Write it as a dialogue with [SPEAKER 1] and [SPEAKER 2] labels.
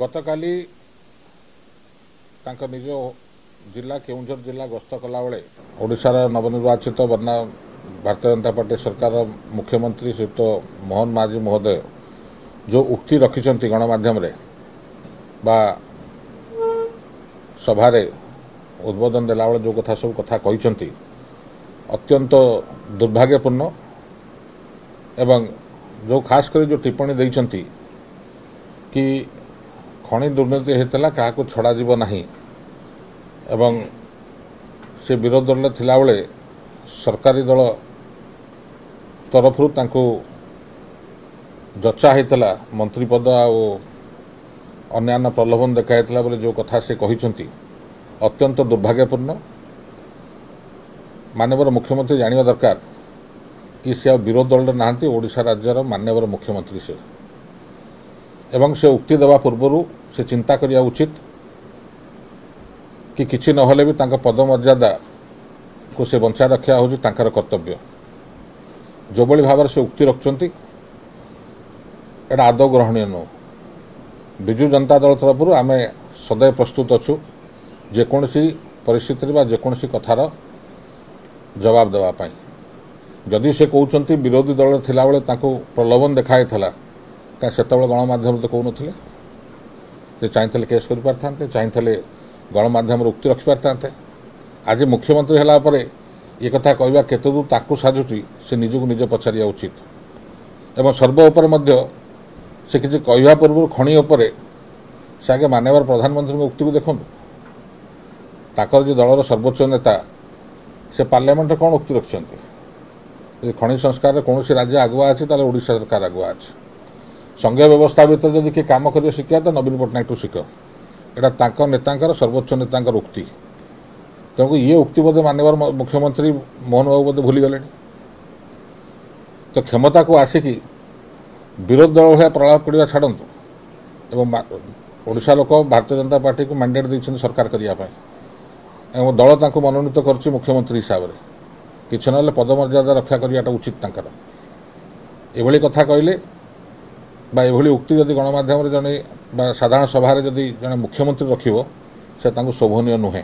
[SPEAKER 1] गतकाली निज जिला केउंझर जिला गस्त कला बेले ओडिशार नवनिर्वाचित बन्ना भारतीय जनता पार्टी सरकार मुख्यमंत्री श्रीयुक्त मोहन माझी महोदय जो उक्ति रखिंट गणमाध्यम बा सभारे उद्बोधन देला बेले जो कथा सब कथा कहते अत्यंत दुर्भाग्यपूर्ण एवं जो खास कर जो टिप्पणी देइछंती कि खनि दुर्नीति होता क्या छड़ा जीव नहीं एवं से विरोध दल थिला बेले सरकारी दल तरफ जचा होता मंत्री पद अन्य प्रलोभन देखाई बोले जो कथा से कहते अत्यंत दुर्भाग्यपूर्ण। माननीय मुख्यमंत्री जानिबा दरकार कि से विरोध दल नहांती ओडिशा राज्यर माननीय मुख्यमंत्री से एवं से उक्ति देवा पूर्व से चिंता करिया उचित कि किछि नहले भी तांका पदमर्यादा को से बंचा रखा हूँ तांकर कर्तव्य जो बड़ी भाव से उक्ति रखुंट एटा आदौ ग्रहणीय नुह। विजु जनता दल तरफ आम सदैव प्रस्तुत अच्छु जेकोसी परिस्थिति जेकोसी कथार जवाब देवाई। जदि से कहते विरोधी दल थिला बेले तांको प्रलोभन देखाई क्या से गणमाध्यम तो कहून से चाहिए केस कर पारते चाहिए गणमाध्यम उक्ति रखिपारते। आज मुख्यमंत्री होला परे ये कथा कहवा केते दूर ताकू साजुची से निजको निज पचारिया उचित एवं सर्वोपर से किसी कहवा पूर्व खनि उपरे से आगे माननीय प्रधानमंत्री उक्ति को देखूँ ताकर जो दलर सर्वोच्च नेता से पार्लियामेंट कौन उक्ति रखिंट खनि संस्कार कौन राज्य आगुआ अच्छी ओडिशा सरकार आगुआ अच्छी संघीय व्यवस्था भीतर जदि किए कम कर शिखा तो नवीन पट्टनायक टू शिख एटा नेता सर्वोच्च नेता उक्ति तेणुक ये उक्ति बोधे माननीय मुख्यमंत्री मोहन बाबू बोधे भूली गले तो क्षमता को आसिकी विरोध दल भाया प्रलाप करवा छाड़ू एवं ओडिशा लोक भारतीय जनता पार्टी को मैंडेट देते सरकार करने दल तांको मनोनीत कर मुख्यमंत्री हिसाब से किसी ना पदमर्यादा रक्षा करवाटा उचित तांकर एभली कथा कहले एभली उक्ति जदि गणमाध्यम जड़े साधारण सभा जदि जड़े मुख्यमंत्री रखिबो से तांको शोभनीय नुहे।